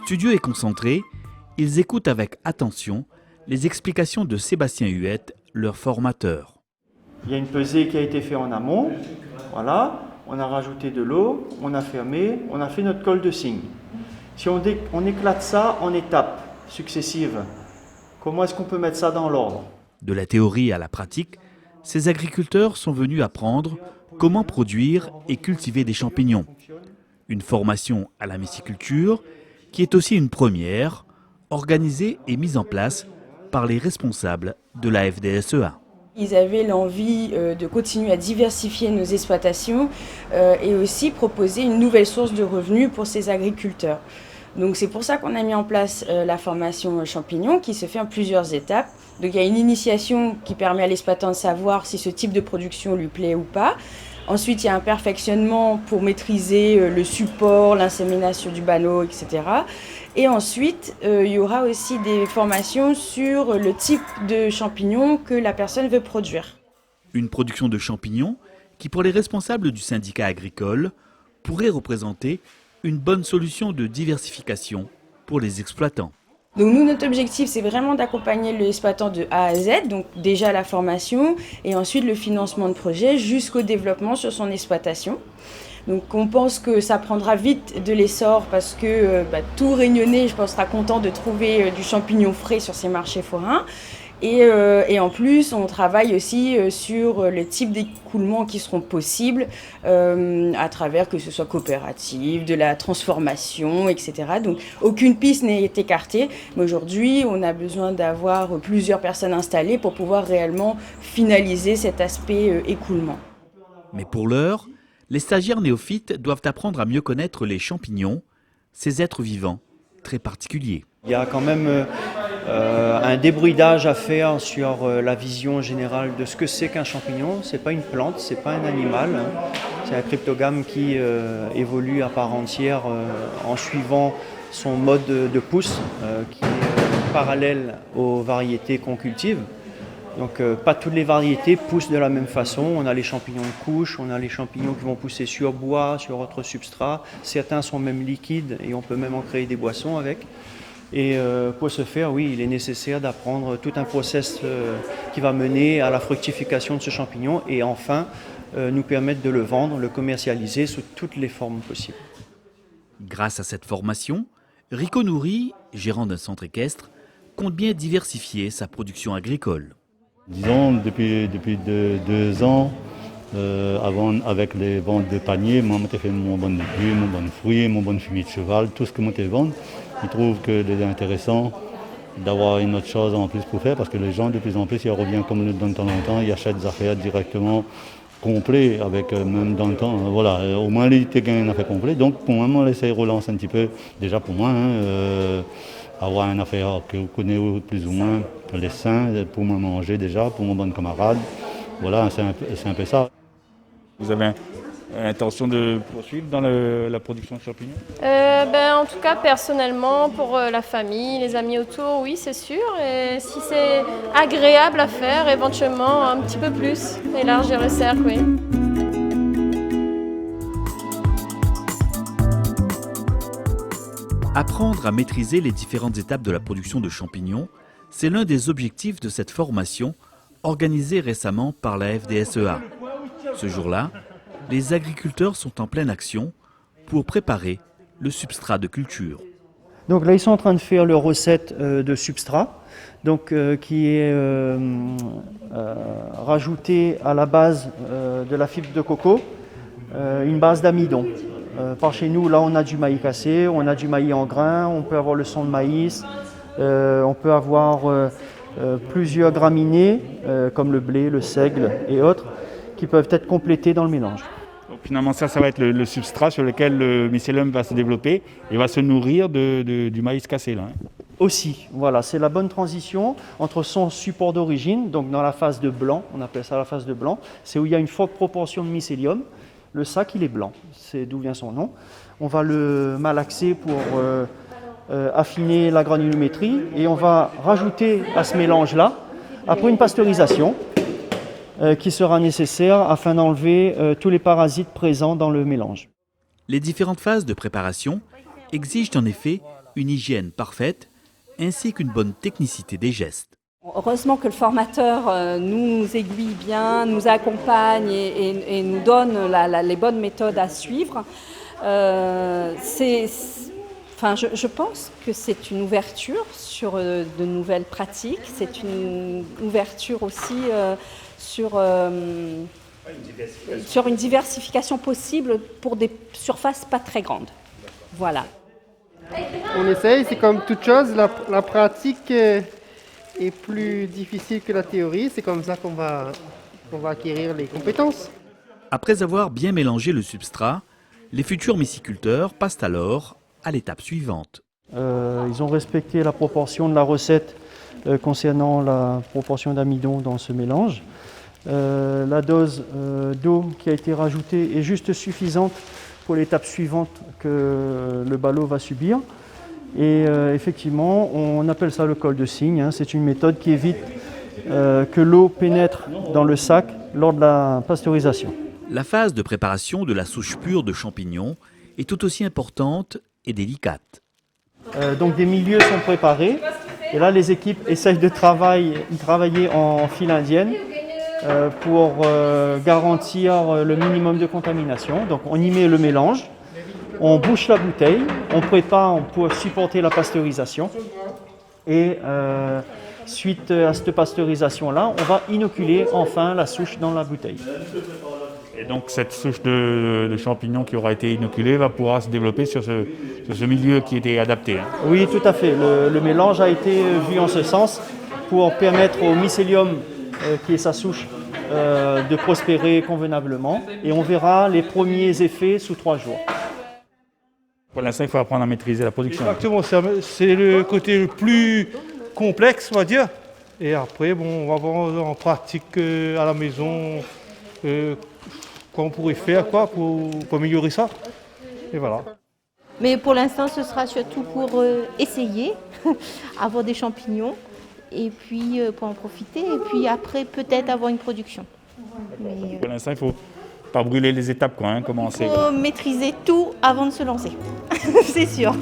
Studieux et concentrés, ils écoutent avec attention les explications de Sébastien Huette, leur formateur. Il y a une pesée qui a été faite en amont, voilà, on a rajouté de l'eau, on a fermé, on a fait notre colle de cygne. Si on éclate ça en étapes successives, comment est-ce qu'on peut mettre ça dans l'ordre? De la théorie à la pratique, ces agriculteurs sont venus apprendre comment produire et cultiver des champignons. Une formation à la myciculture qui est aussi une première, organisée et mise en place par les responsables de la FDSEA. Ils avaient l'envie de continuer à diversifier nos exploitations et aussi proposer une nouvelle source de revenus pour ces agriculteurs. Donc c'est pour ça qu'on a mis en place la formation champignons qui se fait en plusieurs étapes. Donc il y a une initiation qui permet à l'exploitant de savoir si ce type de production lui plaît ou pas. Ensuite, il y a un perfectionnement pour maîtriser le support, l'insémination du banneau, etc. Et ensuite, il y aura aussi des formations sur le type de champignons que la personne veut produire. Une production de champignons qui, pour les responsables du syndicat agricole, pourrait représenter une bonne solution de diversification pour les exploitants. Donc nous, notre objectif, c'est vraiment d'accompagner l'exploitant de A à Z, donc déjà la formation et ensuite le financement de projet jusqu'au développement sur son exploitation. Donc on pense que ça prendra vite de l'essor parce que tout Réunionnais, je pense, sera content de trouver du champignon frais sur ces marchés forains. Et en plus, on travaille aussi sur le type d'écoulement qui seront possibles à travers que ce soit coopérative, de la transformation, etc. Donc aucune piste n'est écartée, mais aujourd'hui, on a besoin d'avoir plusieurs personnes installées pour pouvoir réellement finaliser cet aspect écoulement. Mais pour l'heure, les stagiaires néophytes doivent apprendre à mieux connaître les champignons, ces êtres vivants très particuliers. Il y a quand même un débridage à faire sur la vision générale de ce que c'est qu'un champignon. C'est pas une plante, c'est pas un animal, hein. C'est un cryptogame qui évolue à part entière en suivant son mode de pousse qui est parallèle aux variétés qu'on cultive. Donc pas toutes les variétés poussent de la même façon. On a les champignons de couche, on a les champignons qui vont pousser sur bois, sur autres substrats. Certains sont même liquides et on peut même en créer des boissons avec. Et pour ce faire, oui, il est nécessaire d'apprendre tout un process qui va mener à la fructification de ce champignon et enfin nous permettre de le vendre, le commercialiser sous toutes les formes possibles. Grâce à cette formation, Rico Nouri, gérant d'un centre équestre, compte bien diversifier sa production agricole. Disons, depuis 2 ans, avant, avec les ventes de paniers, moi, j'ai fait mon bon légumes, mon bon fruits, mon bon fumier de cheval, tout ce que moi, je vends. Je trouve que c'est intéressant d'avoir une autre chose en plus pour faire, parce que les gens, de plus en plus, ils reviennent comme nous de temps en temps, ils achètent des affaires directement complets, avec même dans le temps. Voilà, au moins, l'été gagne un affaire complet. Donc, pour moi, on essaie de relancer un petit peu, déjà pour moi, avoir une affaire que vous connaissez plus ou moins, les seins, pour moi manger déjà, pour mon bon camarade. Voilà, c'est un peu ça. Vous avez intention de poursuivre dans la production de champignons? En tout cas, personnellement, pour la famille, les amis autour, oui, c'est sûr. Et si c'est agréable à faire, éventuellement un petit peu plus, élargir le cercle, oui. Apprendre à maîtriser les différentes étapes de la production de champignons, c'est l'un des objectifs de cette formation organisée récemment par la FDSEA. Ce jour-là, les agriculteurs sont en pleine action pour préparer le substrat de culture. Donc là, ils sont en train de faire leur recette de substrat, donc, qui est rajouté à la base de la fibre de coco, une base d'amidon. Par chez nous, là, on a du maïs cassé, on a du maïs en grains, on peut avoir le son de maïs, on peut avoir plusieurs graminées, comme le blé, le seigle et autres, qui peuvent être complétés dans le mélange. Donc, finalement, ça va être le substrat sur lequel le mycélium va se développer et va se nourrir du maïs cassé, là, hein. Aussi, voilà, c'est la bonne transition entre son support d'origine, donc dans la phase de blanc, on appelle ça la phase de blanc, c'est où il y a une forte proportion de mycélium. Le sac, il est blanc, c'est d'où vient son nom. On va le malaxer pour affiner la granulométrie et on va rajouter à ce mélange-là, après une pasteurisation, qui sera nécessaire afin d'enlever tous les parasites présents dans le mélange. Les différentes phases de préparation exigent en effet une hygiène parfaite ainsi qu'une bonne technicité des gestes. Heureusement que le formateur nous aiguille bien, nous accompagne et nous donne les bonnes méthodes à suivre. Je pense que c'est une ouverture sur de nouvelles pratiques, c'est une ouverture aussi sur une diversification possible pour des surfaces pas très grandes. Voilà. On essaye, c'est comme toute chose, la pratique est plus difficile que la théorie, c'est comme ça qu'on va acquérir les compétences. Après avoir bien mélangé le substrat, les futurs myciculteurs passent alors à l'étape suivante. Ils ont respecté la proportion de la recette concernant la proportion d'amidon dans ce mélange. La dose d'eau qui a été rajoutée est juste suffisante pour l'étape suivante que le ballot va subir. Et effectivement, on appelle ça le col de cygne. C'est une méthode qui évite que l'eau pénètre dans le sac lors de la pasteurisation. La phase de préparation de la souche pure de champignons est tout aussi importante et délicate. Donc des milieux sont préparés. Et là, les équipes essayent de travailler en file indienne pour garantir le minimum de contamination. Donc on y met le mélange. On bouche la bouteille, on prépare pour supporter la pasteurisation et suite à cette pasteurisation-là, on va inoculer enfin la souche dans la bouteille. Et donc cette souche de champignons qui aura été inoculée va pouvoir se développer sur ce milieu qui était adapté. Oui, tout à fait. Le mélange a été vu en ce sens pour permettre au mycélium, qui est sa souche, de prospérer convenablement. Et on verra les premiers effets sous 3 jours. Pour l'instant, il faut apprendre à maîtriser la production. Exactement, c'est le côté le plus complexe, on va dire. Et après, on va voir en pratique à la maison quoi on pourrait faire pour améliorer ça. Et voilà. Mais pour l'instant, ce sera surtout pour essayer, avoir des champignons, et puis pour en profiter, et puis après peut-être avoir une production. Mais, pour l'instant, il ne faut pas brûler les étapes, commencer. Il faut maîtriser tout avant de se lancer, c'est sûr.